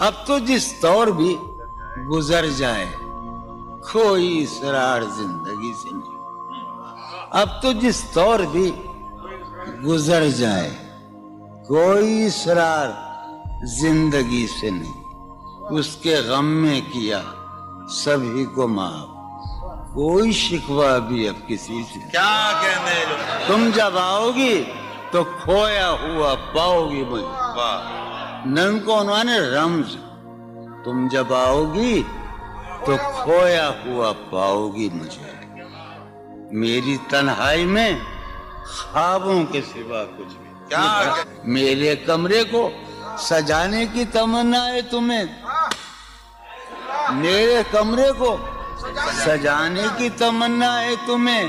اب تو جس دور بھی گزر جائے کوئی اسرار زندگی سے نہیں. اب تو جس دور بھی گزر جائے کوئی اسرار زندگی سے نہیں. اس کے غم میں کیا سبھی کو معاف, کوئی شکوہ بھی اب کسی سے. کیا کہنے لوگ. تم جب آؤ گی تو کھویا ہوا پاؤ گی مجھے. واہ. نن کو عنوان ہے رمز. تم جب آؤ گی تو کھویا ہوا پاؤ گی مجھے. میری تنہائی میں خوابوں کے سوا کچھ بھی. کیا میرے کمرے کو سجانے کی تمنا ہے تمہیں. میرے کمرے کو سجانے کی تمنا ہے تمہیں.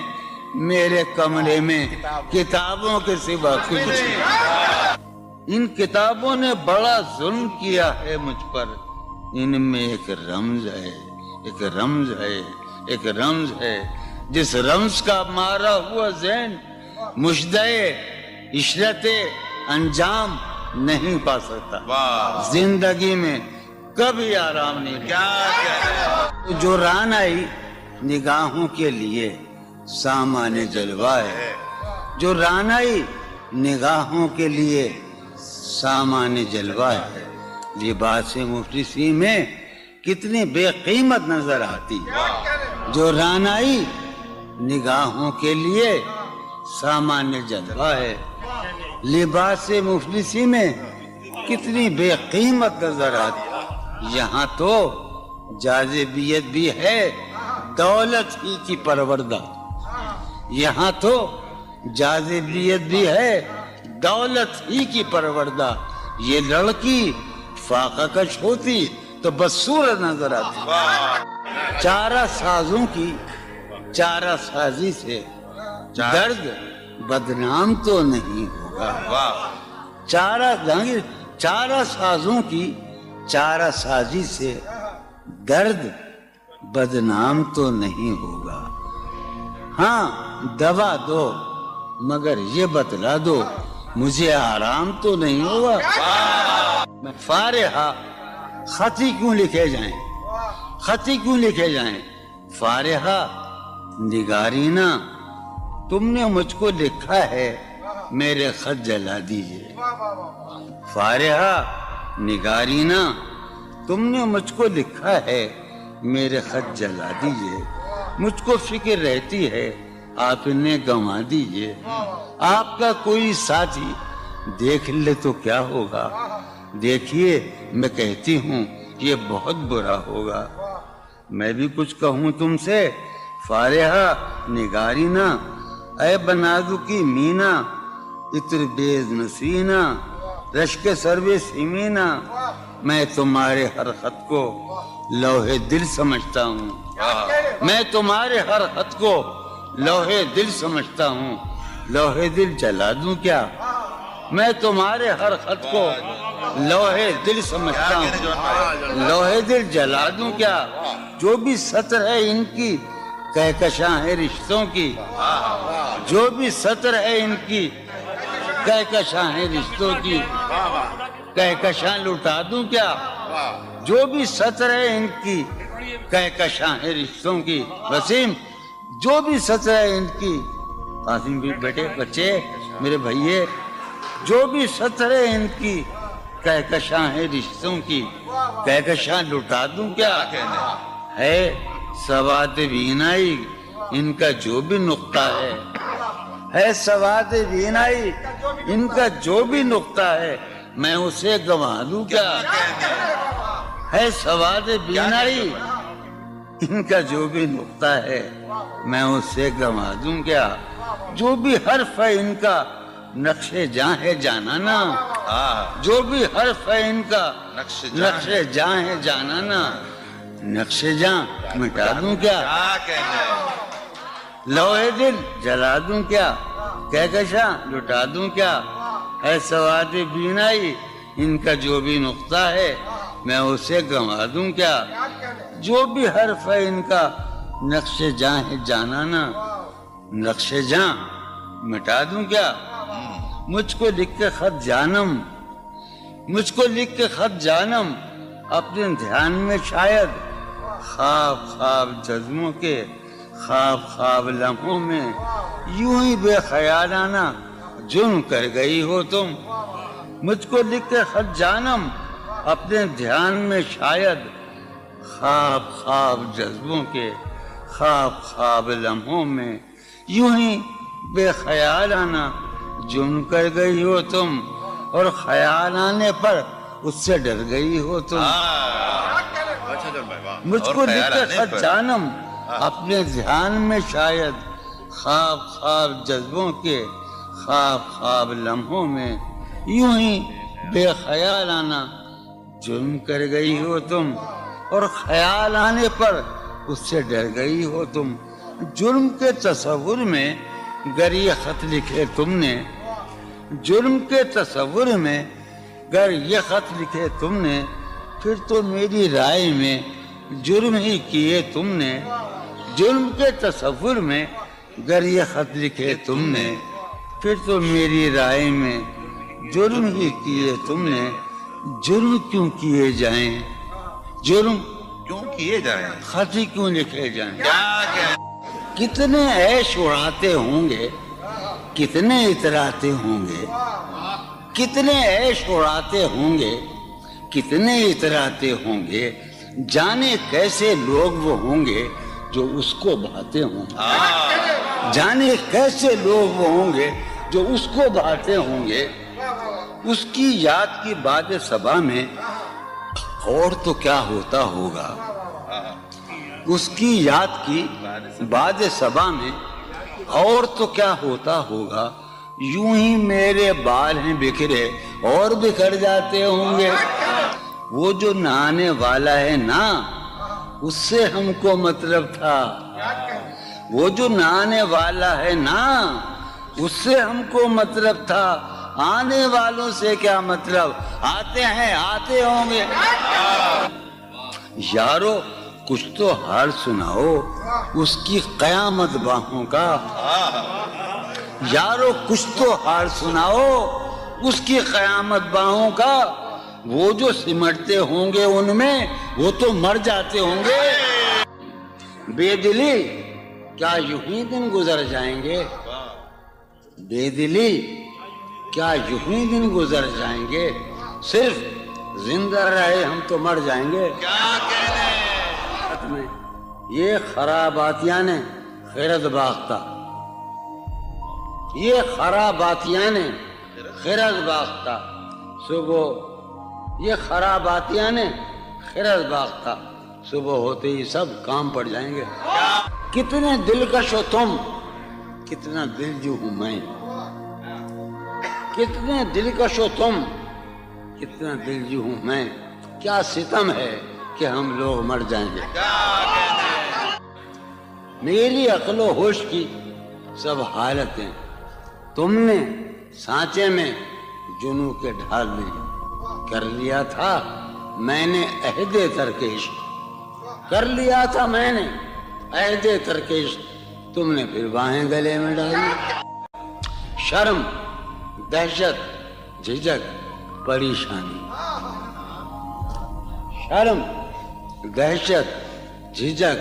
میرے کمرے میں کتابوں کے سوا کچھ نہیں. ان کتابوں نے بڑا ظلم کیا ہے مجھ پر. ان میں ایک رمز ہے, ایک رمز ہے, ایک رمز ہے. جس رمز کا مارا ہوا ذہن مشدے عشرت انجام نہیں پا سکتا. واہ. زندگی میں کبھی آرام نہیں. کیا جو ران آئی نگاہوں کے لیے سامان جلوہ ہے. جو ران آئی نگاہوں کے لیے سامان جلوہ ہے. لباس مفلسی میں کتنی بے قیمت نظر آتی. جو ران آئی نگاہوں کے لیے سامان جلوہ ہے. لباس مفلسی میں کتنی بے قیمت نظر آتی. یہاں تو جاذبیت بھی ہے دولت ہی کی پروردہ. یہاں تو جاذبیت بھی ہے دولت ہی کی پروردہ. یہ لڑکی فاقہ کش ہوتی تو بدصورت نظر آتی. چارہ سازوں کی چارہ سازی سے درد بدنام تو نہیں ہوگا. چارہ سازوں کی چارہ سازی سے درد بدنام تو نہیں ہوگا. ہاں دوا دو مگر یہ بتلا دو مجھے آرام تو نہیں ہوگا. میں فارحہ خطی کیوں لکھے جائیں, خطی کیوں لکھے جائیں. فارحہ نگارینا تم نے مجھ کو لکھا ہے میرے خط جلا دیجئے. فارحہ نگارینا تم نے مجھ کو لکھا ہے میرے خط جلا دیجئے. مجھ کو فکر رہتی ہے آپ نے گنوا دیجئے. آپ کا کوئی ساتھی دیکھ لے تو کیا ہوگا. دیکھیے میں کہتی ہوں یہ بہت برا ہوگا. میں بھی کچھ کہوں تم سے فارحہ نگارینا. اے بنادو کی مینا عطر بیز نسینا رشک سروے سیمینا. میں تمہارے ہر خط کو لوح دل سمجھتا ہوں. میں تمہارے ہر خط کو لوح دل سمجھتا ہوں. لوح دل جلا دوں کیا. میں تمہارے ہر خط کو لوح دل سمجھتا ہوں. لوح دل جلا دوں کیا. جو بھی سطر ہے ان کی کہکشاں ہے رشتوں کی. جو بھی سطر ہے ان کی کہکشاں ہے رشتوں کی. کہکشاں لٹا دوں کیا. جو بھی سطر ہے ان کی کہکشاں ہے رشتوں کی. وسیم جو بھی سطر ہے ان کی. قاسم بھی بیٹے بچے میرے بھائیے جو بھی سطر ہے ان کی کہکشاں ہے رشتوں کی. کہکشاں لٹا دوں کیا. ہے سواد بینائی ان کا جو بھی نقطہ ہے سواد بینائی ان کا جو بھی نقطہ ہے میں اسے گنوا دوں کیا. ہے سواد بینائی ان کا جو بھی نقطہ ہے میں اسے گنوا دوں کیا. جو بھی حرف ہے ان کا نقش جاں ہے جانانا. جو بھی حرف ہے ان کا نقش جاں ہے جانانا. نقش جاں مٹا دوں کیا. لوح دل جلا دوں کیا. کہکشاں لٹا دوں کیا. ہے سواد بینائی ان کا جو بھی نقطہ ہے میں اسے گنوا دوں کیا. جو بھی حرف ہے ان کا نقش جاں ہے جانانا. نقش جاں مٹا دوں کیا. مجھ کو لکھ کے خط جانم مجھ کو لکھ کے خط جانم اپنے دھیان میں شاید خواب خواب جذبوں کے خواب خواب لمحوں میں یوں ہی بے خیالانہ جرم کر گئی ہو تم. مجھ کو لکھ کے خط جانم اپنے دھیان میں شاید خواب خواب جذبوں کے خواب خواب لمحوں میں یوں ہی بے خیالانہ جرم کر گئی ہو تم, اور خیال آنے پر اس سے ڈر گئی ہو تم. مجھ کو لکھ کے خط جانم اپنے دھیان میں شاید خواب خواب جذبوں کے خواب خواب لمحوں میں یوں ہی بے خیالانہ جرم کر گئی ہو تم, اور خیال آنے پر اس سے ڈر گئی ہو تم. جرم کے تصور میں گر یہ خط لکھے تم نے, جرم کے تصور میں گر یہ خط لکھے تم نے, پھر تو میری رائے میں جرم ہی کیے تم نے. جرم کے تصور میں گر یہ خط لکھے تم نے, پھر تو میری رائے میں جرم ہی کیے تم نے. جرم کیوں کیے جائیں, جرم کیوں کیے جائیں, خط ہی کیوں لکھے جائیں. کیا کتنے عیش اڑاتے ہوں گے, کتنے اتراتے ہوں گے, کتنے عیش اڑاتے ہوں گے, کتنے اتراتے ہوں گے, جانے کیسے لوگ وہ ہوں گے جو اس کو بھاتے ہوں گے. جانے کیسے لوگ وہ ہوں گے جو اس کو بھاتے ہوں گے. اس کی یاد کی باد صبا میں اور تو کیا ہوتا ہوگا, اس کی یاد کی باد صبا میں اور تو کیا ہوتا ہوگا. یوں ہی میرے بال ہیں بکھرے اور بکھر جاتے ہوں گے. وہ جو نہانے والا ہے نا, اس سے ہم کو مطلب تھا. وہ جو نہانے والا ہے نا, اس سے ہم کو مطلب تھا. آنے والوں سے کیا مطلب, آتے ہیں آتے ہوں گے. یارو کچھ تو حال سناؤ اس کی قیامت باہوں کا. یارو کچھ تو حال سناؤ اس کی قیامت باہوں کا. وہ جو سمٹتے ہوں گے ان میں وہ تو مر جاتے ہوں گے. بے دلی کیا یوں ہی دن گزر جائیں گے, بے دلی کیا یوں ہی دن گزر جائیں گے. صرف زندہ رہے ہم تو مر جائیں گے. یہ خراباتیاں نے خیرت باختہ, یہ خراباتیاں نے خیرت باختہ. صبح یہ خراباتیاں نے خیرت باختہ, صبح ہوتے ہی سب کام پڑ جائیں گے. کتنے دلکش ہو تم, کتنا دل جو ہوں میں. کتنے دلکش ہو تم, کتنا دل جو ہوں میں. کیا ستم ہے کہ ہم لوگ مر جائیں گے. میری عقل و ہوش کی سب حالتیں تم نے سانچے میں جنوں کے ڈھال میں کر لیا تھا. میں نے عہد ترکش کر لیا تھا, میں نے عہد ترکش, تم نے پھر باہیں گلے میں ڈالی. شرم دہشت جھجک پریشانی, شرم دہشت جھجک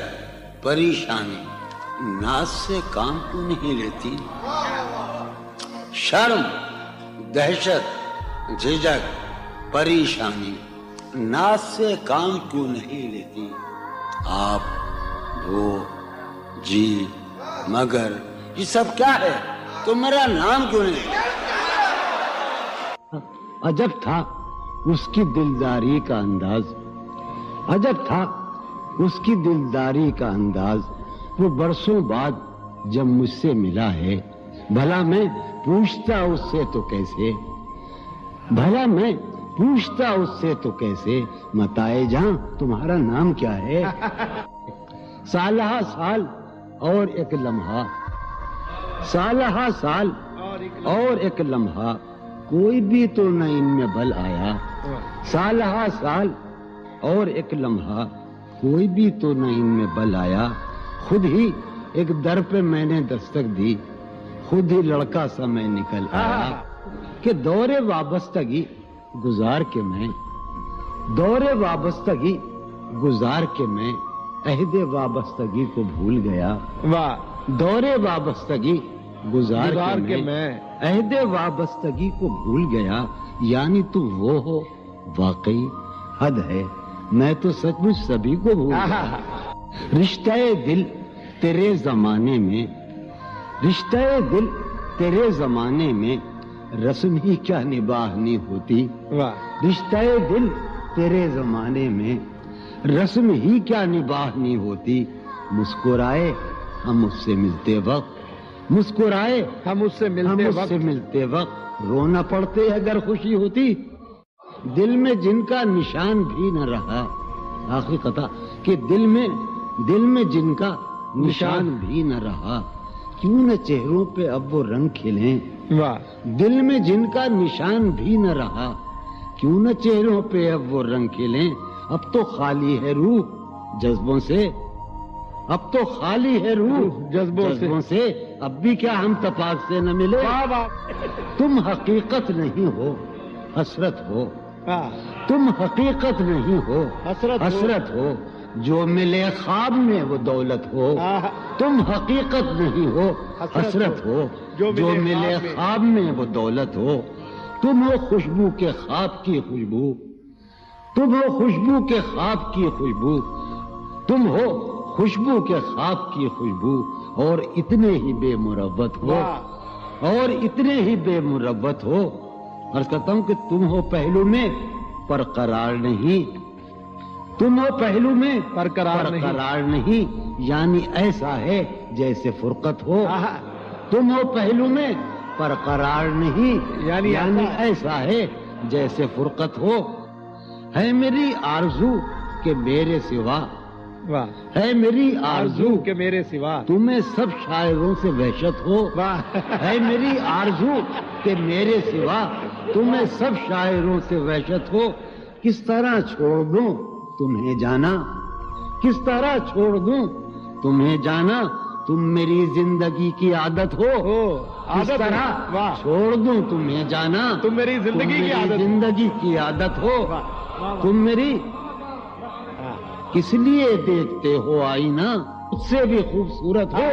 پریشانی, ناز سے کام کیوں نہیں لیتی. شرم دہشت جھجک پریشانی, ناز سے کام کیوں نہیں لیتی. آپ وہ جی مگر یہ سب کیا ہے, تو میرا نام کیوں نہیں. عجب تھا اس کی دلداری کا انداز, عجب تھا اس کی دلداری کا انداز. وہ برسوں بعد جب مجھ سے ملا ہے, بھلا میں پوچھتا اس سے تو کیسے, بھلا میں پوچھتا اس سے تو کیسے, متائے جہاں تمہارا نام کیا ہے. سالہ سال اور ایک لمحہ, سالہ سال اور ایک لمحہ, کوئی بھی تو نہ ان میں بل آیا. سالہ سال اور ایک لمحہ, کوئی بھی تو نہ ان میں بل آیا. خود ہی ایک در پہ میں نے دستک دی, خود ہی لڑکا سا میں نکل آیا. کہ دور وابستگی گزار کے میں دور وابستگی گزار کے میں عہد وابستگی کو بھول گیا. واہ. دور وابستگی گزار کے میں عہد وابستگی کو بھول گیا. یعنی تو وہ ہو واقعی حد ہے، میں تو سچ مچ سبھی کو بھول گیا. رشتہ دل تیرے زمانے میں، رشتہ دل تیرے زمانے میں رسم ہی کیا نباہنی ہوتی. واہ. رشتہ دل تیرے زمانے میں رسم ہی کیا نباہنی ہوتی. مسکرائے ہم اس سے ملتے وقت، مسکرائے ہم اس سے ملتے وقت رونا پڑتے اگر خوشی ہوتی. دل میں جن کا نشان بھی نہ رہا، آخری قطع، کہ دل میں جن کا نشان بھی نہ رہا، کیوں نہ چہروں پہ اب وہ رنگ کھلیں. واہ. دل میں جن کا نشان بھی نہ رہا، کیوں نہ چہروں پہ اب وہ رنگ کھلیں. اب تو خالی ہے روح جذبوں سے، اب تو خالی ہے روح جذبوں سے، اب بھی کیا ہم تپاک سے نہ ملے. تم حقیقت نہیں ہو حسرت ہو، تم حقیقت نہیں ہو حسرت ہو، جو ملے خواب میں وہ دولت ہو. تم حقیقت نہیں ہو حسرت ہو، جو ملے خواب میں وہ دولت ہو. تم ہو خوشبو کے خواب کی خوشبو، تم ہو خوشبو کے خواب کی خوشبو، تم ہو خوشبو کے خواب کی خوشبو، اور اتنے ہی بے مروت ہو، اور اتنے ہی بے مروت ہو. عرض کرتا ہوں کہ تم ہو پہلو میں پر قرار نہیں، تم ہو پہلو میں پر قرار نہیں، یعنی ایسا ہے جیسے فرقت ہو. تم ہو پہلو میں پر قرار نہیں، یعنی ایسا ہے جیسے فرقت ہو. ہے میری آرزو کہ میرے سوا، ہے میری آرزو کہ میرے سوا تمہیں سب شاعروں سے وحشت ہو. ہے میری آرزو کہ میرے سوا تمہیں سب شاعروں سے وحشت ہو. کس طرح چھوڑ دوں تمہیں جانا، کس طرح چھوڑ دوں تمہیں جانا، تم میری زندگی کی عادت ہو. کس طرح چھوڑ دوں تمہیں جانا، تم میری زندگی کی عادت ہو. تم میری کس لیے دیکھتے ہو آئینہ خود سے بھی خوبصورت ہو.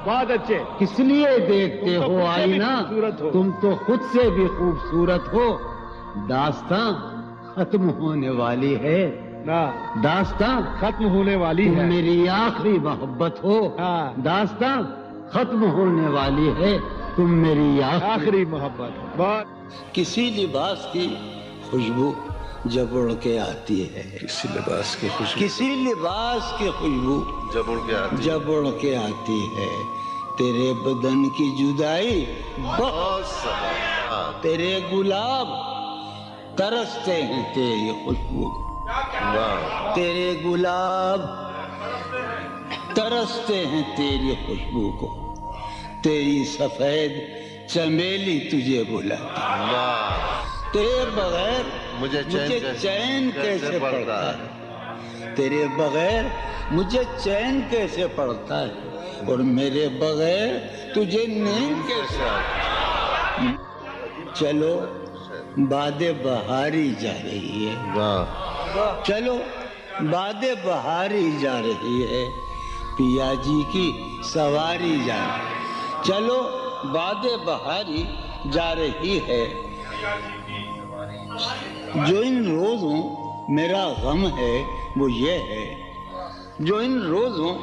بہت اچھے. کس لیے دیکھتے ہو آئینہ تم تو خود سے بھی خوبصورت ہو. داستاں ختم ہونے والی ہے، داستاں ختم ہونے والی تم ہے، میری آخری محبت ہو. داستاں ختم ہونے والی ہے، تم میری آخری محبت. بہت. کسی لباس کی خوشبو جب اڑ کے آتی ہے، کسی لباس کی خوشبو کسی لباس کی خوشبو جب اڑ کے آتی جب اڑ کے آتی ہے، تیرے بدن کی جدائی بہت سارا. تیرے گلاب ترستے ہیں تیری خوشبو، واہ. تیرے گلاب ترستے ہیں تیری خوشبو کو. تیری سفید چمیلی تجھے بلاتی، واہ. تیرے بغیر مجھے چین کیسے پڑتا ہے، تیرے بغیر مجھے چین کیسے پڑتا ہے، اور میرے بغیر تجھے نیند کیسے آتی. چلو باد بہاری جا رہی ہے، واہ. چلو باد بہاری جا رہی ہے، پیا جی کی سواری جا رہی ہے. چلو باد بہاری جا رہی ہے. جو ان روزوں میرا غم ہے وہ یہ ہے، جو ان روزوں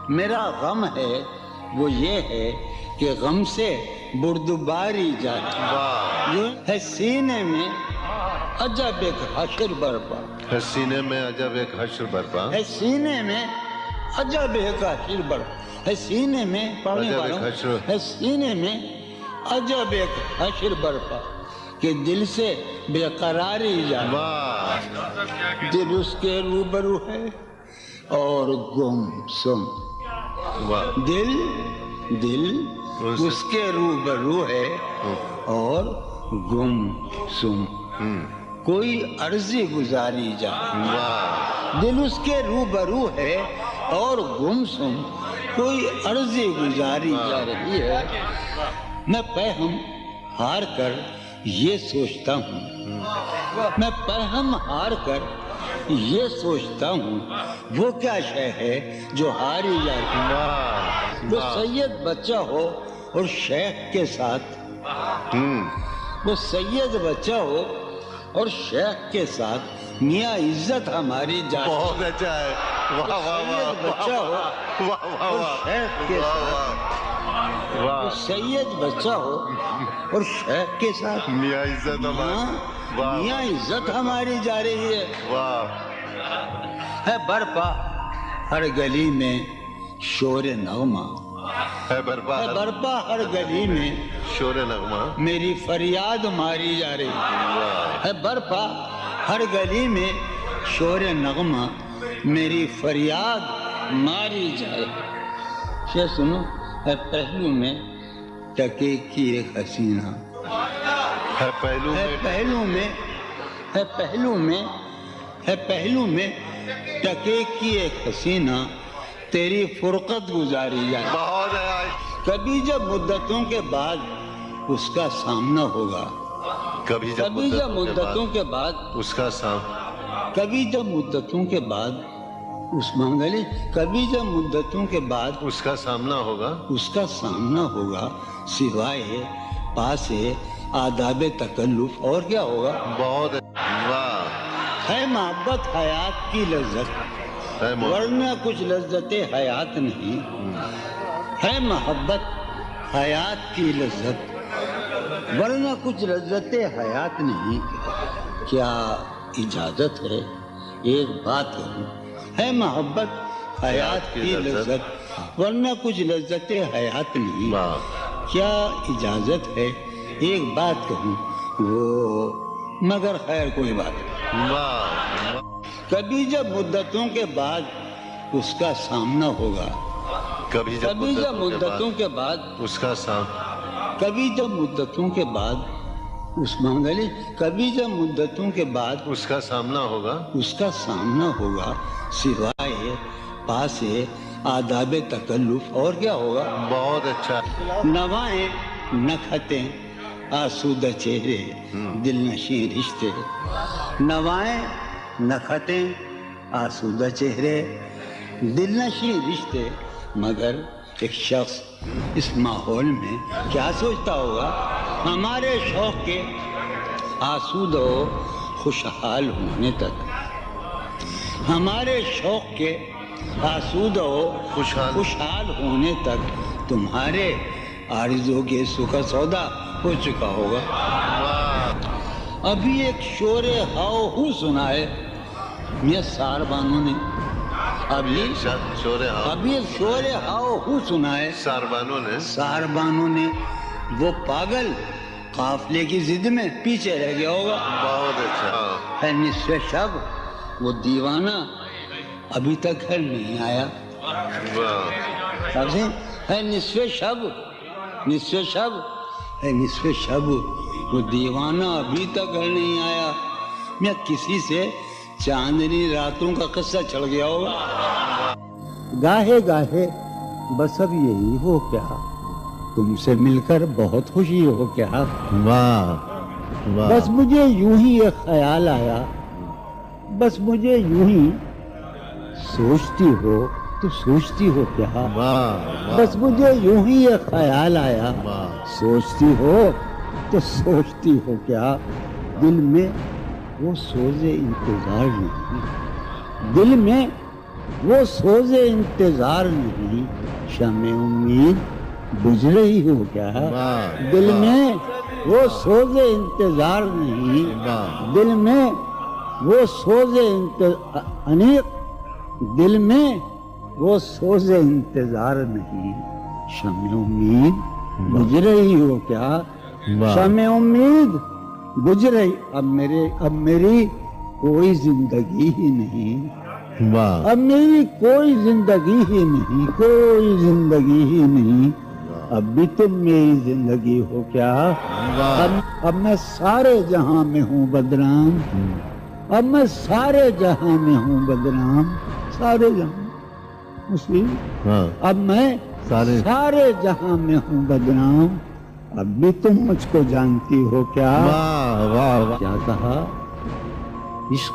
میرا غم ہے وہ یہ ہے کہ غم سے بردباری جاتی. واہ. جو ہے سینے میں عجب ایک حشر برپا، ہے سینے میں عجب ایک حشر برپا. ہے سینے میں عجب ایک حشر برپا، ہے سینے میں پڑھنے عجب والوں ایک حشر. ہے سینے میں عجب ایک حشر برپا کہ دل سے بے قراری جائے. واہ. دل اس کے روبرو ہے اور گم سم. واہ. دل اس کے روبرو ہے اور گم سم. کوئی عرضی گزاری جائے. واہ. دل اس کے روبرو ہے اور گم سم، کوئی عرضی گزاری جا رہی ہے. میں پہم ہار کر یہ سوچتا ہوں، میں پہم ہار کر یہ سوچتا ہوں وہ کیا شے ہے جو ہاری جاتی ہے، واہ وہ سید بچہ ہو اور شیخ کے ساتھ، وہ سید بچہ ہو اور شیخ کے ساتھ میاں عزت ہماری جاتی، بہت اچھا ہے، واہ واہ واہ سید بچہ ہو واہ واہ اور واہ شیخ کے ساتھ، وہ واہ سید بچہ ہو اور شیخ کے ساتھ میاں عزت ہماری، واہ میاں عزت ہماری جا رہی ہے، واہ ہے برپا ہر گلی میں شور نغمہ، ہے برپا ہے برپا ہر گلی میں شور نغمہ، میری فریاد ماری جا رہی واہ ہے، برپا ہر گلی میں شور نغمہ میری فریاد ماری جائے، یہ سنو، ہے پہلو میں ٹکے کی ایک حسینہ، ہے پہلو ہے میں پہلو میں، ہے پہلو میں، ہے پہلو میں ٹکے کی ایک حسینہ تیری فرقت گزاری جائے، بہت ہے، کبھی جب مدتوں کے بعد اس کا سامنا ہوگا، کبھی جب کبھی جب مدتوں کے بعد، اس کا سام کبھی جب مدتوں کے بعد اس منگلی، کبھی جب مدتوں کے بعد اس کا سامنا ہوگا، اس کا سامنا ہوگا، سوائے پاس آداب تکلف اور کیا ہوگا، بہت واہ ہے محبت حیات کی لذت، ہے ورنہ کچھ لذت حیات نہیں، ہے محبت حیات کی لذت ورنہ کچھ لذت حیات نہیں، کیا اجازت ہے ایک بات کہوں، ہے محبت حیات کی لذت ورنہ کچھ لذت حیات نہیں، واہ کیا اجازت ہے ایک بات کہوں وہ مگر خیر کوئی بات نہیں، واہ کبھی جب مدتوں کے بعد اس کا سامنا ہوگا، کبھی کبھی جب مدتوں کے بعد، اس کا سام کبھی جب مدتوں کے بعد اس منگلی، کبھی جب مدتوں کے بعد اس کا سامنا ہوگا، اس کا سامنا ہوگا، سوائے پاس آداب تکلف اور کیا ہوگا، بہت اچھا، نوائیں نکھتیں آسودہ چہرے دل نشیں رشتے، نوائیں نکھتیں آسودہ چہرے دل نشیں رشتے، مگر ایک شخص اس ماحول میں کیا سوچتا ہوگا، ہمارے شوق کے آسودہ و خوشحال ہونے تک، ہمارے شوق کے آسودہ و خوشحال ہونے تک تمہارے آرزو کے سکھ سودا ہو چکا ہوگا، ابھی ایک شور ہاؤ ہو سنا ہے میاں سار بانو نے، ابھی شور ابھی ایک شور ہاؤ ہو سنا ہے ساربانوں نے، سار بانو نے، وہ پاگل قافلے کی ضد میں پیچھے رہ گیا ہوگا، بہت اچھا، ہے نصف شب وہ دیوانہ ابھی تک گھر نہیں آیا، واہ سمجھے، ہے نصف شب، نصف شب، ہے نصف شب وہ دیوانہ ابھی تک گھر نہیں آیا، میں کسی سے چاندنی راتوں کا قصہ چڑھ گیا ہوگا، گاہے گاہے بس اب یہی ہو کیا، تم سے مل کر بہت خوشی ہو کیا، واہ بس مجھے یوں ہی ایک خیال آیا، بس مجھے یوں ہی سوچتی ہو تو سوچتی ہو کیا، بس مجھے یوں ہی ایک خیال آیا، سوچتی ہو تو سوچتی ہو کیا، دل میں وہ سوز انتظار نہیں، دل میں وہ سوز انتظار نہیں، شمع امید بجھ رہی ہو کیا، دل میں وہ سوز انتظار نہیں، دل میں وہ سوز انیق، دل میں وہ سوز انتظار نہیں، شمع امید بجھ رہی ہو کیا، شمع امید بجھ رہی، اب میری کوئی زندگی ہی نہیں، اب میری کوئی زندگی ہی نہیں، کوئی زندگی ہی نہیں، اب بھی تم میری زندگی ہو کیا، اب میں سارے جہاں میں ہوں بدنام، اب میں سارے جہاں میں ہوں بدنام، سارے جہاں مسلم، اب میں سارے جہاں میں ہوں بدنام، اب بھی تم مجھ کو جانتی ہو کیا، کیا کہا، عشق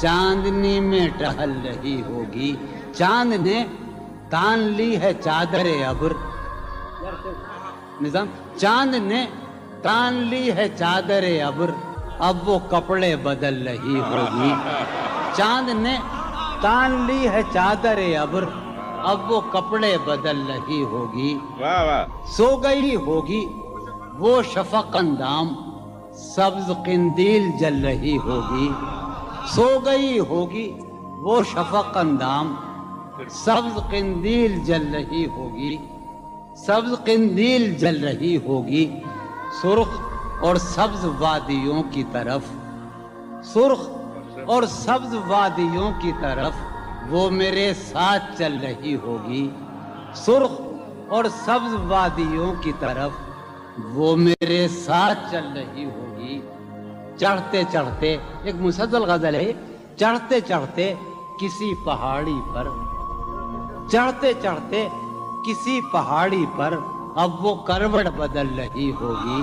چاندنی میں ٹہل رہی ہوگی، چاند نے تان لی ہے چادر ابر، نظام چاند نے تان لی ہے چادر ابر، اب وہ کپڑے بدل رہی ہوگی، چاند نے تان لی ہے چادر ابر، اب وہ کپڑے بدل رہی ہوگی، واہ واہ، سو گئی ہوگی وہ شفق اندام، سبز قندیل جل رہی ہوگی، سو گئی ہوگی وہ شفق اندام، سبز قندیل جل رہی ہوگی، سبز قندیل جل رہی ہوگی، سرخ اور سبز وادیوں کی طرف، سرخ اور سبز وادیوں کی طرف وہ میرے ساتھ چل رہی ہوگی، سرخ اور سبز وادیوں کی طرف وہ میرے ساتھ چل رہی ہوگی، چڑھتے چڑھتے، ایک مسلسل غزل ہے، چڑھتے چڑھتے کسی پہاڑی پر، چڑھتے چڑھتے کسی پہاڑی پر اب وہ کروٹ بدل رہی ہوگی،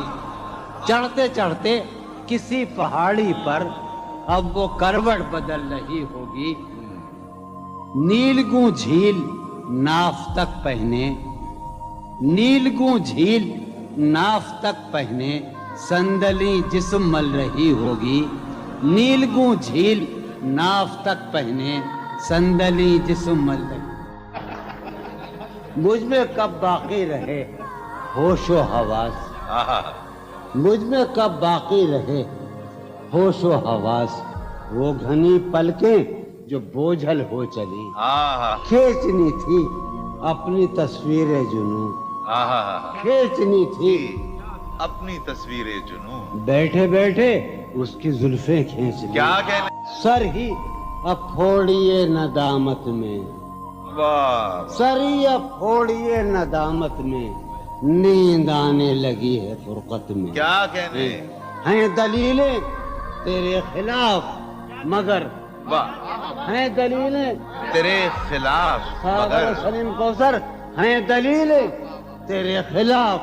چڑھتے چڑھتے کسی پہاڑی پر اب وہ کروٹ بدل رہی ہوگی، نیلگوں جھیل ناف تک پہنے، نیلگوں جھیل ناف تک پہنے صندلی جسم مل رہی ہوگی، نیلگوں جھیل ناف تک پہنے صندلی جسم مل رہی، مجھ میں کب باقی رہے ہوش و حواس، مجھ میں کب باقی رہے ہوش و حواس، وہ گھنی پلکیں جو بوجھل ہو چلی، کھینچنی تھی اپنی تصویر جنوں، کھینچنی تھی اپنی تصویر جنوں، بیٹھے بیٹھے اس کی زلفیں کھینچ لی، کیا کہنے، سر ہی اب پھوڑیے ندامت میں، واہ، سر ہی اب پھوڑیے ندامت میں، نیند آنے لگی ہے فرقت میں، کیا کہنے، ہیں دلیلیں تیرے خلاف مگر، واہ، ہیں دلیلیں تیرے خلاف ساغر مگر، سلیم کوثر، ہیں دلیلیں تیرے خلاف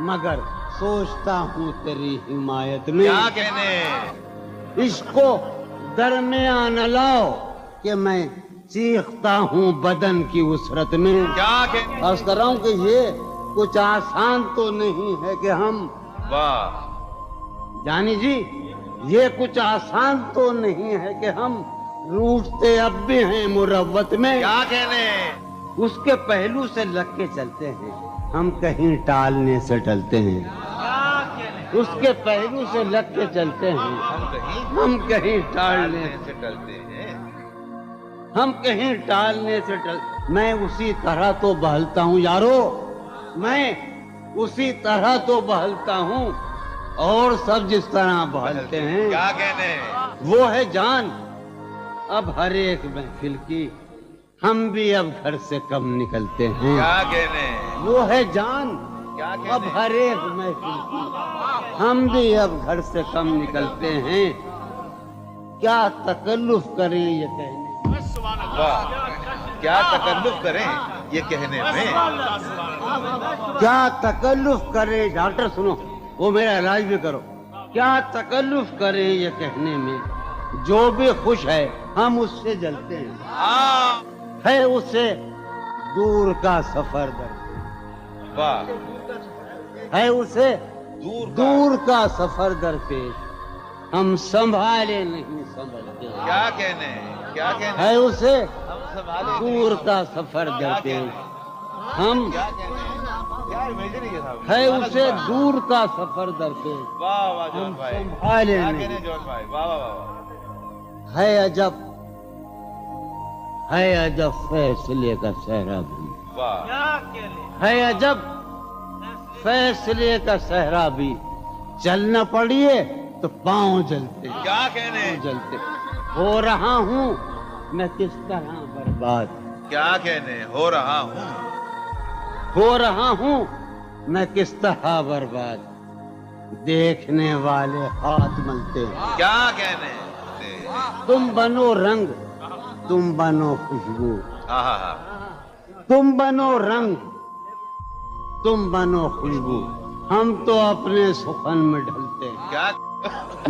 مگر سوچتا ہوں تیری حمایت میں، کیا کہنے، عشق کو درمیان لاؤ کہ میں چیختا ہوں بدن کی وسرت میں، کیا کہنے، عرض کر رہا ہوں کہ یہ کچھ آسان تو نہیں ہے کہ ہم، واہ، جانی جی یہ کچھ آسان تو نہیں ہے کہ ہم روٹتے اب بھی ہیں مروت میں، کیا کہنے، اس کے پہلو سے لگ کے چلتے ہیں ہم کہیں ٹالنے سے ٹلتے ہیں، اس کے پہلو سے لگ کے چلتے ہیں ہم کہیں ٹالنے سے ڈلتے ہیں، ہم کہیں ٹالنے سے میں اسی طرح تو بہلتا ہوں یارو، میں اسی طرح تو بہلتا ہوں اور سب جس طرح بہلتے ہیں، کیا کہنے، وہ ہے جان اب ہر ایک محفل کی، ہم بھی اب گھر سے کم نکلتے ہیں، کیا کہنے، وہ ہے جان کیا کہنے، اب ہر ایک محفل کی، ہم بھی اب گھر سے کم نکلتے ہیں، کیا تکلف کریں یہ کہنے، واہ، کیا تکلف کریں یہ کہنے میں، کیا تکلف کریں، ڈاکٹر سنو وہ میرا علاج بھی کرو، کیا تکلف کریں یہ کہنے میں، جو بھی خوش ہے ہم اس سے جلتے ہیں، ہے اسے دور کا سفر درپیش، واہ، ہے اسے دور دور کا سفر درپیش، ہم سنبھالے نہیں سنبھلتے، کیا کہنے، کیا کہنے، ہے اسے ہم سنبھالے دور کا سفر درپیش، ہم کیا کہنے، کیا امیجن ہے صاحب، ہے اسے دور کا سفر درپیش، واہ واہ جوان ہم بھائی، سنبھالے کیا نہیں، کہنے جوان بھائی، واہ واہ واہ، ہے عجب فیصلے کا صحرا بھی، واہ، ہے عجب فیصلے کا صحرا بھی، چلنا پڑیے تو پاؤں جلتے، کیا کہنے، جلتے، ہو رہا ہوں میں کس طرح برباد، کیا کہنے، ہو رہا ہوں، ہو رہا ہوں میں کس طرح برباد، دیکھنے والے ہاتھ ملتے ہیں، کیا کہنے، تم بنو رنگ تم بنو خوشبو، ہاں، تم بنو رنگ تم بنو خوشبو، ہم تو اپنے سخن میں ڈھلتے ہیں، کیا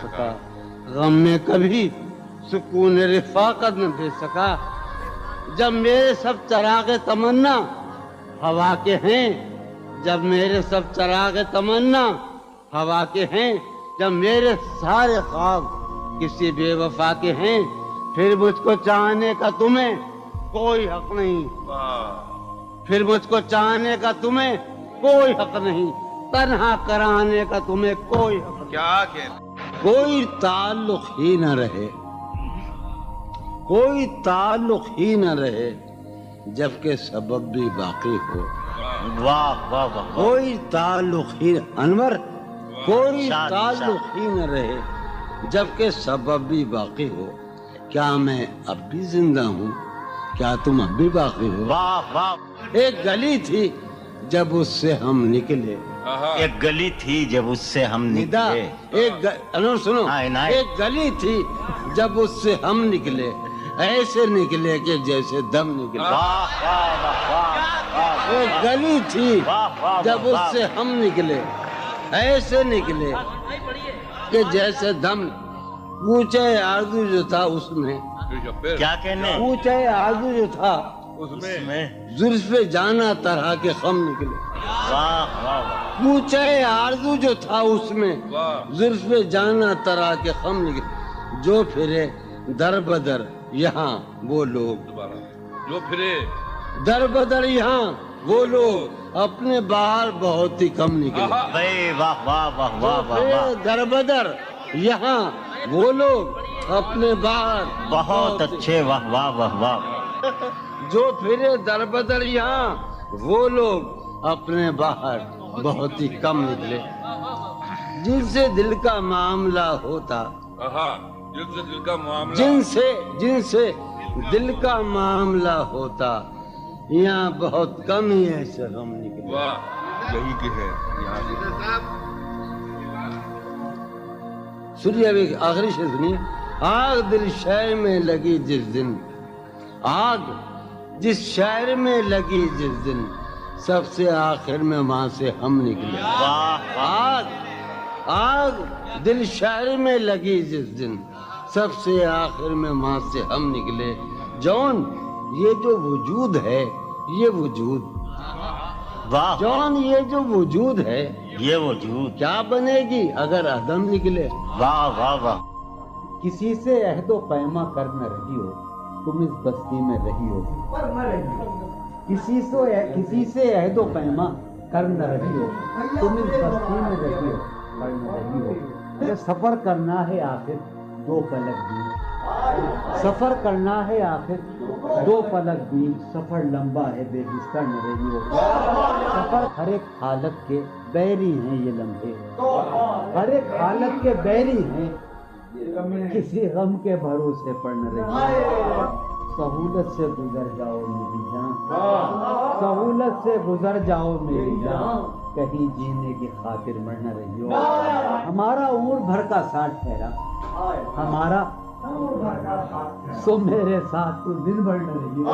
سکا، غم میں کبھی سکون رفاقت نہ دے سکا۔ جب میرے سب چراغ تمنا ہوا کے ہیں، جب میرے سب چراغ تمنا ہوا کے ہیں، جب میرے سارے خواب کسی بے وفا کے ہیں، پھر مجھ کو چاہنے کا تمہیں کوئی حق نہیں، پھر مجھ کو چاہنے کا تمہیں کوئی حق نہیں، تنہا کرانے کا تمہیں کوئی حق نہیں۔ کیا کہنا؟ کوئی تعلق ہی نہ رہے، کوئی تعلق ہی نہ رہے جبکہ سبب بھی باقی ہو۔ واہ واہ واہ واہ، کوئی تعلق ہی انور، کوئی شاد، تعلق ہی نہ رہے جبکہ سبب بھی باقی ہو۔ کیا میں اب بھی زندہ ہوں؟ کیا تم اب بھی باقی ہو؟ واہ واہ، ایک گلی تھی جب اس سے ہم نکلے، ایک گلی تھی جب اس سے ہم ندا نکلے، انور سنو، ہاں، عنایت۔ ایک گلی تھی جب اس سے ہم نکلے، ایسے نکلے کہ جیسے دم نکلے۔ واہ واہ واہ واہ، ایک گلی تھی واہ واہ جب اس سے ہم نکلے، ایسے نکلے کہ جیسے دم۔ پوچھے آرزو جو تھا اس میں، کیا کہنے پوچھے آرزو جو تھا اس میں، زلف جانا طرح کے خم نکلے۔ واہ واہ واہ، پوچھے آرزو جو تھا اس میں، زلف جانا طرح کے خم نکلے۔ جو پھرے در بدر یہاں وہ لوگ، جو پھرے در بدر یہاں وہ لوگ، اپنے باہر بہت ہی کم نکلے۔ بھائی واہ واہ واہ واہ واہ واہ، در بدر یہاں وہ لوگ، اپنے باہر بہت اچھے، واہ واہ واہ واہ، جو پھرے در بدر یہاں وہ لوگ، اپنے باہر بہت ہی کم نکلے۔ جن سے دل کا معاملہ ہوتا، جن سے دل کا معاملہ، جن سے دل کا معاملہ ہوتا، یہاں بہت کم ہی ایسے غم نکلے۔ واہ، یہی کہ ہے یہاں سے۔ سنیے ابھی آخری شعر سنیے۔ آگ دل شہر میں لگی جس دن، آگ جس شہر میں لگی جس دن، سب سے آخر میں وہاں سے ہم نکلے۔ آگ آگ دل شہر میں لگی جس دن، سب سے آخر میں وہاں سے ہم نکلے۔ جون یہ جو وجود ہے، یہ وجود، واہ جون یہ جو وجود ہے، یہ وجود، کیا بنے گی اگر عدم نکلے؟ واہ واہ واہ، کسی سے عہد و پیما کر نہ رہی ہو، تم اس بستی میں رہی ہو۔ کسی سے عہد و پیما کر نہ رہی ہو، تم اس بستی میں رہی ہو، پر نہ رہی ہو۔ یہ سفر کرنا ہے آخر دو پلک دور، سفر کرنا ہے آخر دو پلک دور، سفر لمبا ہے بے بستر نہ رہی ہو۔ سفر ہر ایک حالت کے بیری ہیں یہ لمحے، ہر ایک حالت کے بیری ہیں، کسی غم کے بھروسے پر نہ رہی ہو۔ سہولت سے گزر جاؤ میری جان، سہولت سے گزر جاؤ میری جان، کہیں جینے کی خاطر مر نہ رہی ہو۔ ہمارا عمر بھر کا ساتھ ٹھہرا، ہمارا سو میرے ساتھ تو دن بھر نہ رہی ہو۔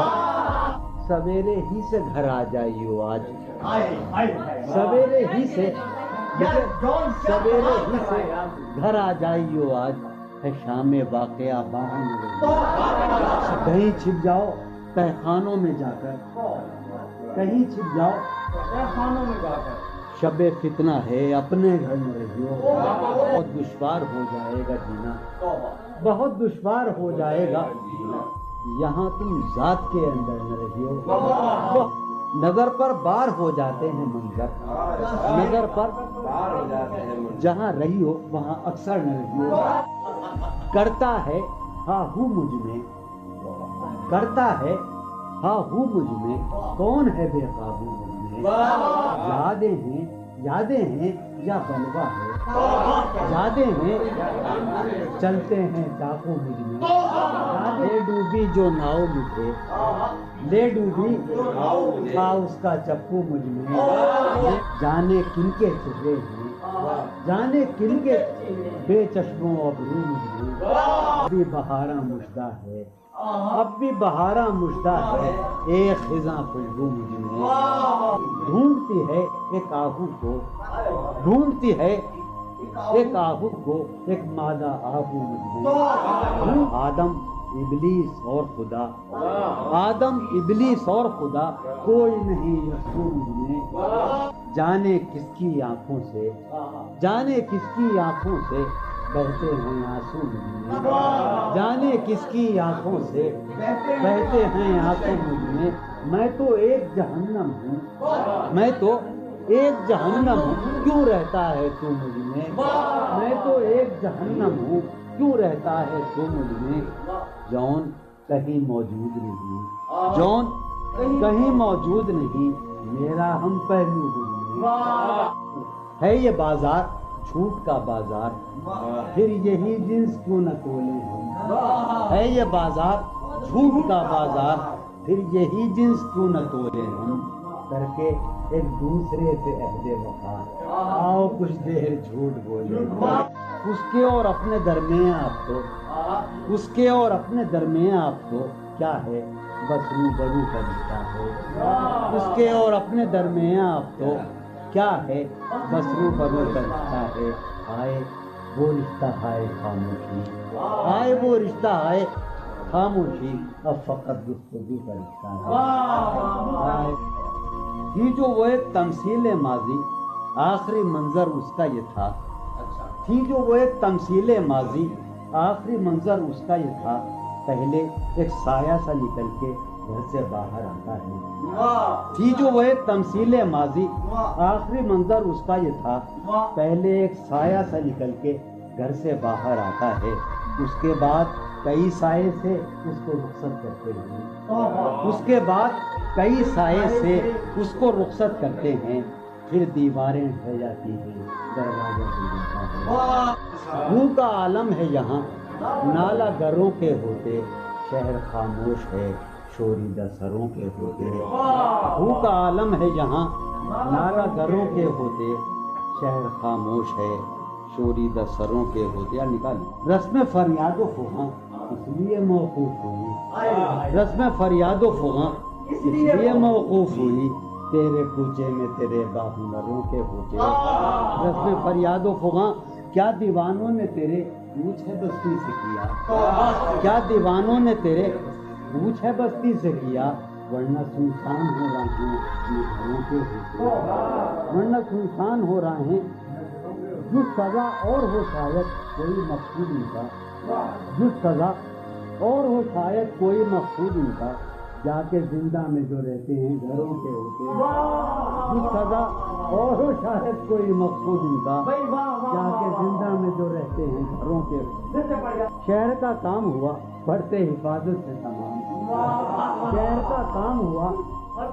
سویرے ہی سے گھر آ جائیو آج، سویرے ہی سے گھر آ جائیو آج، ہے شام واقعہ باہر نہ رہی ہو۔ کہیں چھپ جاؤ تہخانوں میں جا کر، کہیں چھپ جاؤ تہخانوں میں جا کر، شب فتنہ ہے اپنے گھر نہ رہی ہو۔ بہت دشوار ہو جائے گا جینا، بہت دشوار ہو جائے گا جینا، یہاں تم ذات کے اندر نہ رہی ہو۔ نظر پر بار ہو جاتے ہیں منظر، نظر پر بار ہو جاتے ہیں، جہاں رہی ہو وہاں اکثر نہ رہی ہو۔ کرتا ہے ہاں ہوں مجھ میں، کرتا ہے ہاں ہوں مجھ میں، کون ہے بے قابو مجھ میں؟ یادیں ہیں یا بلوا ہے، یادیں ہیں چلتے ہیں ڈاکو مجھ میں، لے ڈوبی جو ناؤ مجھے، لے ڈوبی تھا اس کا چپو مجھ میں، جانے کن کے چہرے ہیں، جانے کن کے بے چشموں ابرو مجھ میں، اب بھی بہاراں مژدہ ہے، اب بھی بہاراں مژدہ ہے، ایک خزاں خوشبو مجھ میں، ڈھونڈتی ہے ایک آہو کو، ڈھونڈتی ہے ایک آہو کو ایک مادہ آہو مجھ میں، آدم ابلیس اور خدا، آدم ابلیس اور خدا، کوئی نہیں یسوع مجھ میں، جانے کس کی آنکھوں سے، جانے کس کی آنکھوں سے بہتے ہیں آنسو مجھ میں، جانے کس کی آنکھوں سے بہتے ہیں آنسو مجھ میں تو ایک جہنم ہوں، میں تو ایک جہنم ہوں، کیوں رہتا ہے تو مجھ میں تو ایک جہنم ہوں، کیوں رہتا ہے تو مجھ میں، جون کہیں موجود نہیں، جون کہیں موجود نہیں، میرا ہم پہلو مجھ میں، ہے یہ بازار جھوٹ کا بازار، پھر یہی جنس کیوں نہ تولیں ہم، ہے یہ بازار جھوٹ کا بازار، پھر یہی جنس کیوں نہ تولیں ہم، کر کے ایک دوسرے سے عہد وفا، آؤ کچھ دیر جھوٹ بولے، اس کے اور اپنے درمیان آپ تو، اس کے اور اپنے درمیان آپ تو کیا ہے، بس روبرو کا رشتہ ہے، اس کے اور اپنے درمیان آپ تو کیا ہے، بس روبرو کا رشتہ ہے، آئے وہ رشتہ ہے خاموشی، آئے وہ رشتہ ہے خاموشی، اب فقط گفتگو کا رشتہ ہے، تھی جو وہ ایک تمثیل ماضی، آخری منظر اس کا یہ تھا، تھی جو وہ ایک تمثیل ماضی، آخری منظر اس کا یہ تھا، پہلے ایک سایہ سا نکل کے گھر سے باہر آتا ہے، تھی جو وہ ایک تمثیل ماضی، آخری منظر اس کا یہ تھا، پہلے ایک سایہ سا نکل کے گھر سے باہر آتا ہے، اس کے بعد کئی سائے سے اس کو رخصت کرتے ہیں، اس کے بعد کئی سائے سے اس کو رخصت کرتے ہیں، پھر دیواریں ڈھہ جاتی ہیں، دروازہ کھل جاتا ہے، منہ کا عالم ہے یہاں، نالا گروں کے ہوتے، شہر خاموش ہے، شوریدہ سروں کے ہوتے، منہ کا عالم ہے یہاں، نالا گروں کے ہوتے، شہر خاموش ہے، شوریدہ سروں کے ہوتے، یا نکالی رسم فریاد و فغاں اس لیے موقوف ہوئی، رسم فریاد و فغاں اس لیے موقوف ہوئی، تیرے کوچے میں تیرے باہنروں کے ہوتے، رسم فریاد و فغاں کیا دیوانوں نے تیرے پوچھ ہے بستی سے کیا، کیا دیوانوں نے تیرے پوچھ ہے بستی سے کیا، ورنہ سنسان ہو رہے ہیں یہ گھروں کے ہوتے، ورنہ سنسان ہو رہے ہیں، جو سزا اور ہو شاید کوئی مقصود ان کا، جو سزا اور ہو شاید کوئی مقصود ان کا، جا کے زندہ میں جو رہتے ہیں گھروں کے ہوتے، جو سزا اور ہو شاید کوئی مقصود ان کا، جا کے زندہ میں جو رہتے ہیں گھروں کے ہوتے، شہر کا کام ہوا پڑھتے حفاظت سے تمام، شہر کا کام ہوا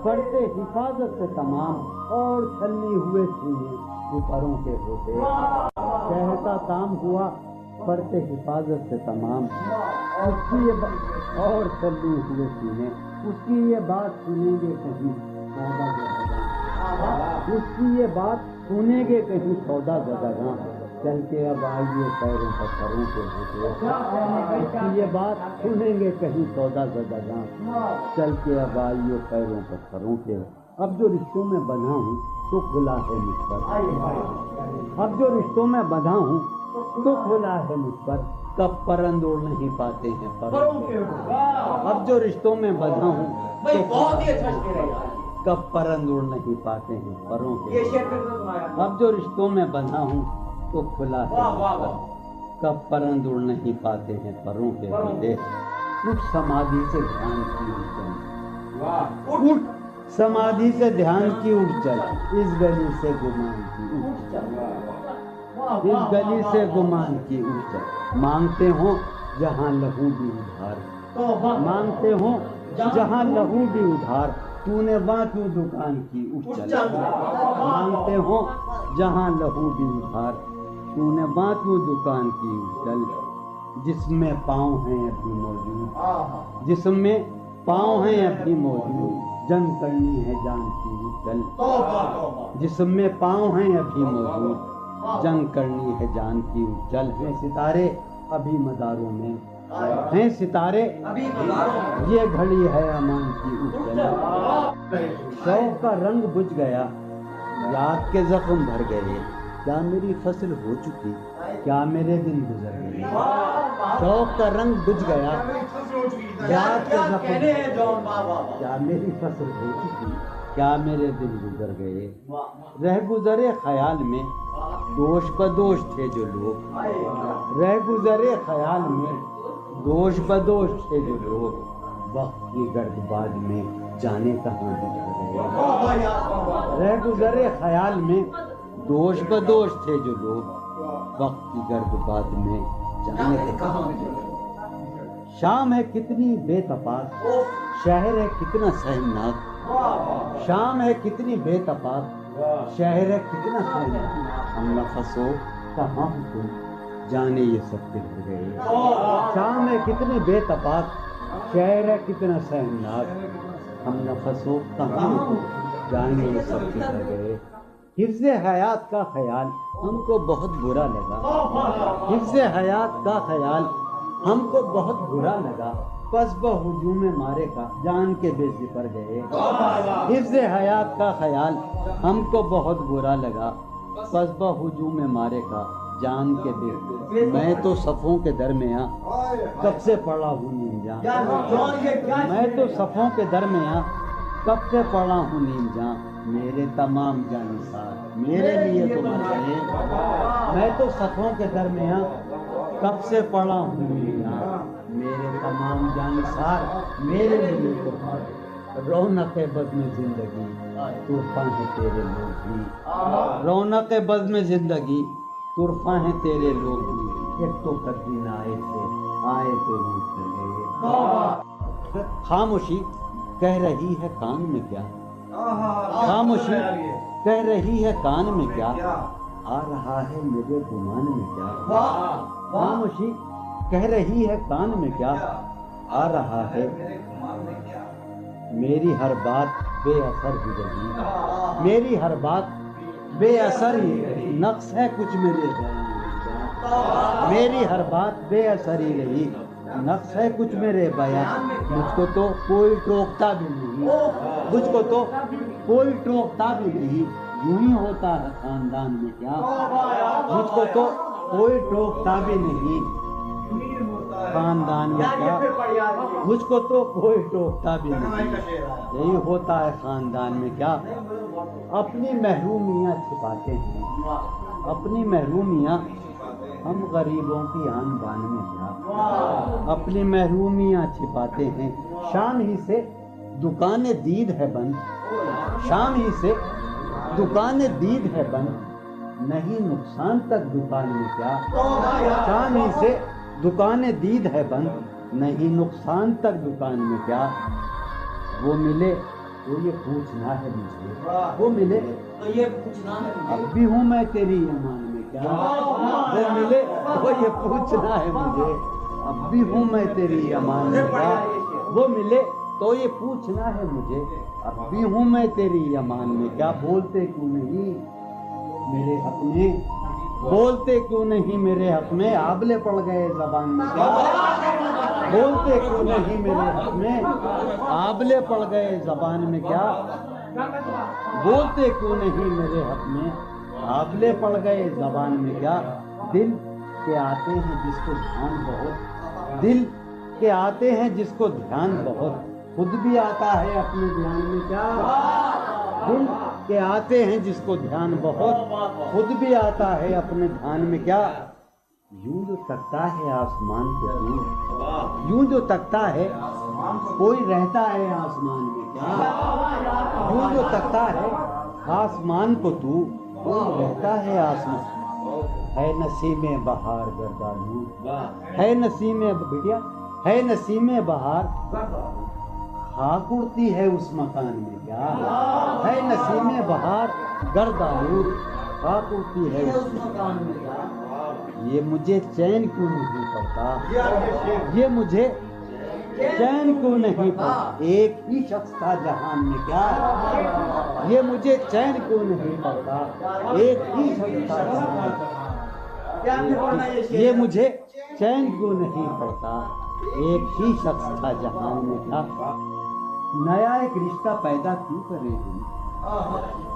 پڑھتے حفاظت سے تمام، اور چھلنی ہوئے سینے پروں کے ہوتے، شہر کا کام ہوا پڑھتے حفاظت سے تمام، اس کی یہ اور چلنے ہوئے سینے، اس کی یہ بات سنیں گے کہیں سودا زدگاں، اس کی یہ بات سنیں گے کہیں سودا زدگاں، چل کے اب آئیے پیروں پر سروں کے ہوتے، اس کی یہ بات سنیں گے کہیں سودا زدگاں، چل کے اب آئیے پیروں پر سروں کے، اب جو رشتوں میں بندھا ہوں تو کھلا ہے مجھ پر، اب جو رشتوں میں بندھا ہوں تو کھلا ہے مجھ پر، کب پرند اڑ نہیں پاتے ہیں پروں کے، اب جو رشتوں میں بندھا ہوں تو کب پرند اڑ نہیں پاتے ہیں پروں کے، اب جو رشتوں میں بندھا ہوں تو کھلا ہے مجھ پر، کب پرند اڑ نہیں پاتے ہیں پروں کے ہوتے، اٹھ سمادھی سے دھیان کی اٹھ، اٹھ سمادھی سے دھیان کی اٹھ چل، اس گلی سے گمان کی اٹھ چل، اس گلی سے گمان کی اٹھ چل، مانگتے ہوں جہاں لہو بھی ادھار، مانگتے ہوں جہاں لہو بھی ادھار، تو نے وہاں کیوں دکان کی اٹھ چل، مانگتے ہوں جہاں لہو بھی ادھار، تو نے وہاں کیوں دکان کی اٹھ چل، جس میں پاؤں ہیں ابھی موجود، جس میں پاؤں ہیں ابھی موجود، جنگ کرنی ہے جان کی چل، جس میں پاؤں ہیں ابھی موجود، جنگ کرنی ہے جان کی چل، ہیں ستارے ابھی مداروں میں، ہیں ستارے یہ گھڑی ہے امان کی اچل، شوق کا رنگ بجھ گیا، یاد کے زخم بھر گئے، کیا میری فصل ہو چکی، کیا میرے دن گزر گئے، شوق کا رنگ بجھ گیا، یاد کے زخم، کیا میری فصل ہو چکی، کیا میرے دن گزر گئے، رہ گزرے خیال میں دوش بدوش تھے جو لوگ، رہ گزرے خیال میں دوش بدوش تھے جو لوگ، وقت کی گرد باد میں جانے کہاں بچ گئے، رہ گزرے خیال میں دوش بدوش تھے جو لوگ، وقت کی گرد باد میں جانے کہاں بچ گئے، شام ہے کتنی بے تپاک، شہر ہے کتنا سہمناک، شام ہے کتنی بے تپاک، شہر ہے کتنا سہمناک، ہم نفس ہو کہاں ہو تم جانے یہ سب بکھر گئے، شام ہے کتنی بے تپاک، شہر ہے کتنا سہمناک، ہم نفس ہو کہاں ہو تم جانے یہ سب بکھر گئے، حفظ حیات کا خیال ہم کو بہت برا لگا، حفظ حیات کا خیال ہم کو بہت برا لگا، پس بہجوم مارے کا جان کے بے زپر گئے، حفظ حیات کا خیال ہم کو بہت برا لگا، پس بہجوم مارے کا جان کے بے، میں تو صفوں کے درمیاں کب سے پڑا ہوں نیم جان، میں تو صفوں کے درمیاں کب سے پڑا ہوں نیم جان، میرے تمام جانثار میرے لیے تو مر گئے، میں تو صفوں کے درمیاں کب سے پڑا ہوں نیم جان، میرے تمام جانثار میرے لیے تو مر گئے، رونق بزم زندگی طرفاں ہیں تیرے لوگ بھی، رونق بزم زندگی طرفاں ہیں تیرے لوگ بھی، ایک تو کبھی نہ آئے تھے آئے تو روٹ لگے، خاموشی کہہ رہی ہے کان میں کیا، خاموشی کہہ رہی ہے کان میں کیا، آ رہا ہے میرے گمان میں کیا، خاموشی کہہ رہی ہے کان میں کیا، آ رہا ہے میری ہر بات بے اثر ہی رہی، میری ہر بات بے اثر ہی رہی، نقص ہے کچھ میرے بیان میں کیا، میری ہر بات بے اثر ہی رہی، نقص ہے کچھ میرے بیان، مجھ کو تو کوئی ٹوکتا بھی نہیں، مجھ کو تو کوئی ٹوکتا بھی نہیں، یوں ہی ہوتا ہے خاندان میں کیا، مجھ کو تو کوئی ٹوکتا بھی نہیں خاندان میں کیا، مجھ کو تو کوئی ٹوکتا بھی نہیں، یہی ہوتا ہے خاندان میں کیا، اپنی محرومیاں چھپاتے ہیں، اپنی محرومیاں ہم غریبوں کی آن بان میں کیا، اپنی محرومیاں چھپاتے ہیں، شام ہی سے دکان دید ہے بند، شام ہی سے دکان دید ہے بند، نہیں نقصان تک دکان میں کیا، شام ہی سے دکان دید ہے بند، نہیں نقصان تک دکان میں کیا، وہ ملے تو یہ پوچھنا ہے مجھے، وہ ملے تو یہ پوچھنا ہے، اب بھی ہوں میں تیری ایمان میں کیا، وہ ملے تو یہ پوچھنا ہے مجھے، اب بھی ہوں میں تیری ایمان میں کیا، وہ ملے تو یہ پوچھنا ہے مجھے، اب بھی ہوں میں تیری ایمان میں کیا، بولتے کیوں نہیں میرے حق میں، بولتے کیوں نہیں میرے حق میں، آبلے پڑ گئے زبان میں کیا، بولتے کیوں نہیں میرے حق میں، آبلے پڑ گئے زبان میں کیا، بولتے کیوں نہیں میرے حق میں، آبلے پڑ گئے زبان میں کیا، دل کے آتے ہیں جس کو دھیان بہت، دل کے آتے ہیں جس کو دھیان بہت، خود بھی آتا ہے اپنے دھیان میں کیا، دل کے آتے ہیں جس کو دھیان بہت، خود بھی آتا ہے اپنے دھیان میں کیا، یوں جو تکتا ہے آسمان کو تو، یوں جو تکتا ہے کوئی رہتا ہے آسمان میں کیا، یوں جو تکتا ہے آسمان کو تو، کوئی رہتا ہے آسمان، ہے نسیم بہار گردالود، ہے نسیم بٹیا، ہے نسیم بہار خاک اڑتی ہے اس مکان میں کیا، ہے نسیم بہار گرد آلود خاک اڑتی ہے اس مکان میں کیا، یہ مجھے چین کیوں نہیں پڑتا، یہ مجھے چین کیوں نہیں پڑتا، ایک ہی شخص تھا جہان میں کیا، یہ مجھے چین کیوں نہیں پڑتا، ایک ہی شخص تھا جہان میں، یہ مجھے چین کیوں نہیں پڑتا، ایک ہی شخص تھا جہان میں کیا، نیا ایک رشتہ پیدا کیوں کرے ہم،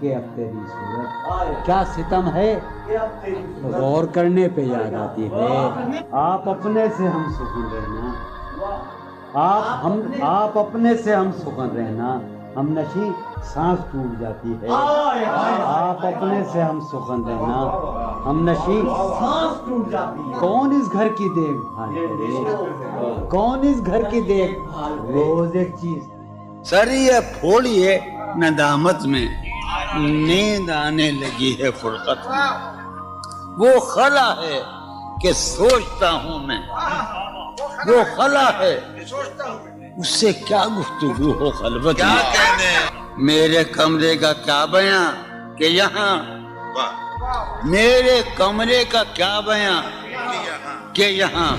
کہ اب تیری صورت کیا ستم ہے غور کرنے پہ یاد آتی ہے آپ اپنے سے ہم سکون رہنا آپ اپنے سے ہم سکون رہنا ہم نشی سانس ٹوٹ جاتی ہے آپ اپنے سے ہم سخن رہنا ہم نشی سانس ٹوٹ جاتی ہے کون اس گھر کی دیکھ بھال کرے کون اس گھر کی دیکھ بھال روز ایک چیز سر یہ پھوڑیے ندامت میں نیند آنے لگی ہے فرقت میں وہ خلا ہے کہ سوچتا ہوں میں وہ خلا ہے اس سے کیا گفتگو ہو خلوت میں میرے کمرے کا کیا بیاں کہ یہاں میرے کمرے کا کیا بیاں کہ یہاں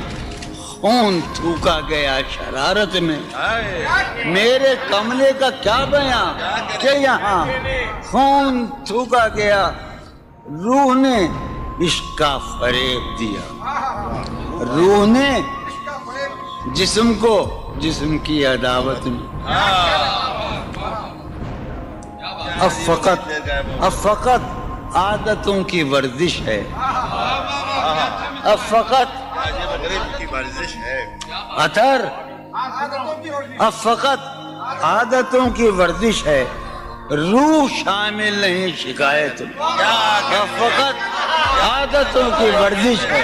خون تھوکا گیا شرارت میں میرے کمرے کا کیا بیاں کہ یہاں خون تھوکا گیا روح نے عشق کا فریب دیا روح نے جسم کو جسم کی عداوت میں اب فقط عادتوں کی ورزش ہے اب فقط اثر اب فقط عادتوں کی ورزش ہے روح شامل نہیں شکایت اب فقط عادتوں کی ورزش ہے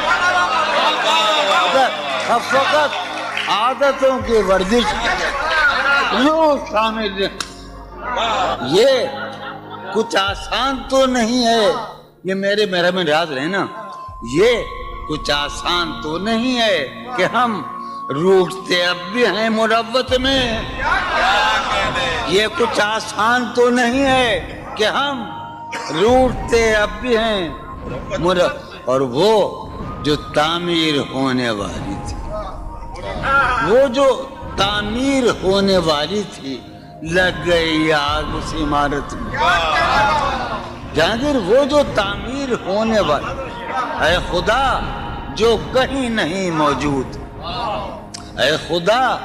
اب فقط عادتوں کی ورزش روح شامل یہ کچھ آسان تو نہیں ہے یہ میرے میں راز رہنا یہ کچھ آسان تو نہیں ہے کہ ہم روٹتے اب بھی ہیں مروت میں یہ کچھ آسان تو نہیں ہے کہ ہم روٹتے اب بھی ہیں اور وہ جو تعمیر ہونے والی تھی وہ جو تعمیر ہونے والی تھی لگ گئی آگ اس عمارت میں جہانگیر وہ جو تعمیر ہونے والی اے خدا جو کہیں نہیں موجود اے خدا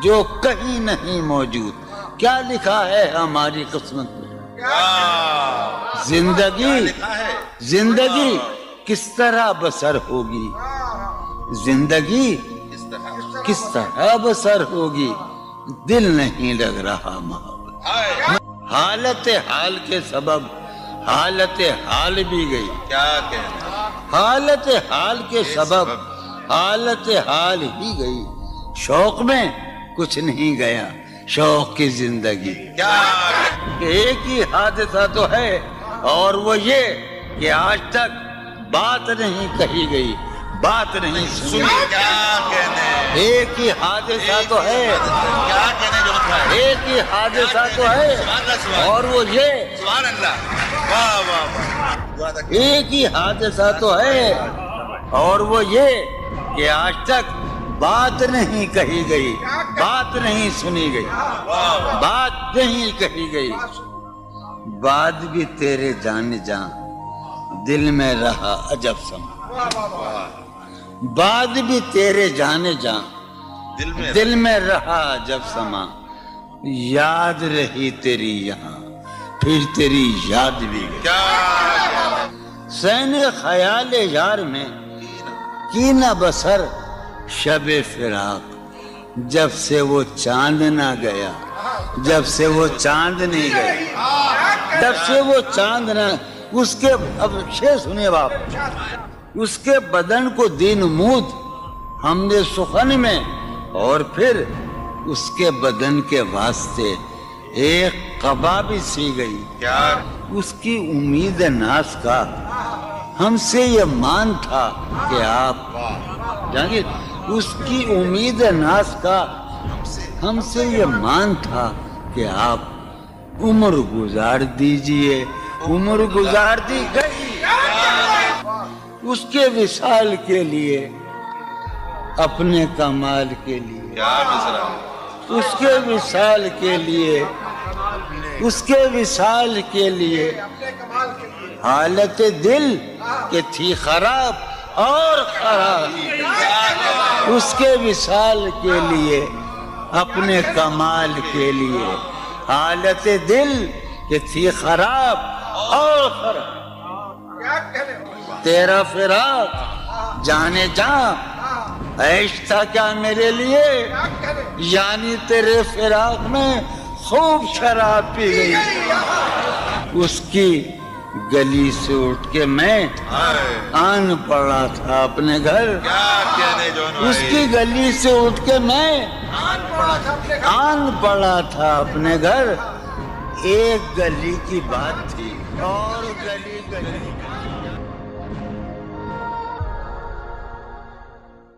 جو کہیں نہیں موجود کیا لکھا ہے ہماری قسمت میں زندگی کس طرح بسر ہوگی زندگی کس طرح بسر ہوگی دل نہیں لگ رہا محبت حالت حال کے سبب حالت حال بھی گئی کیا کہنا حالت حال کے سبب حالت حال ہی گئی شوق میں کچھ نہیں گیا شوق کی زندگی کیا ایک ہی حادثہ تو ہے اور وہ یہ کہ آج تک بات نہیں کہی گئی بات نہیں سنی کیا کہنے ایک ہی حادثہ تو ہے کیا کہنے جو مطلب ہے ایک ہی حادثہ تو ہے اور وہ یہ سبحان اللہ واہ واہ واہ ایک ہی حادثہ تو ہے اور وہ یہ کہ آج تک بات نہیں کہی گئی بات نہیں سنی گئی بات نہیں کہی گئی بات بھی تیرے جان جان دل میں رہا عجب سما بات بھی تیرے جانے جان دل میں رہا عجب سما یاد رہی تیری یہاں پھر تیری یاد بھی گئی کیا سین خیال یار میں کی نہ بسر شب فراق جب سے وہ چاند نہ گیا جب سے وہ چاند نہیں گیا جب سے وہ چاند نہ اس کے اب شعر سنیے باپ اس کے بدن کو دین مود ہم نے سخن میں اور پھر اس کے بدن کے واسطے ایک قبا بھی سی گئی کیا اس کی امید ناز کا ہم سے یہ مان تھا کہ آپ جانگیر اس کی امید ناز کا ہم سے یہ مان تھا کہ آپ عمر گزار دیجئے عمر گزار دی گئی اس کے وصال کے لیے اپنے کمال کے لیے کیا مصرا اس کے وصال کے لیے اس کے وصال کے لیے حالت دل کہ تھی خراب اور خراب اس کے وصال کے لیے اپنے کمال کے لیے حالت دل کہ تھی خراب اور خراب تیرا فراق جانے جا عیش تھا کیا میرے لیے یعنی تیرے فراق میں خوب شراب پی گئی اس کی گلی سے اٹھ کے میں آن پڑا تھا اپنے گھر اس کی گلی سے اٹھ کے میں آن پڑا تھا اپنے گھر ایک گلی کی بات تھی اور گلی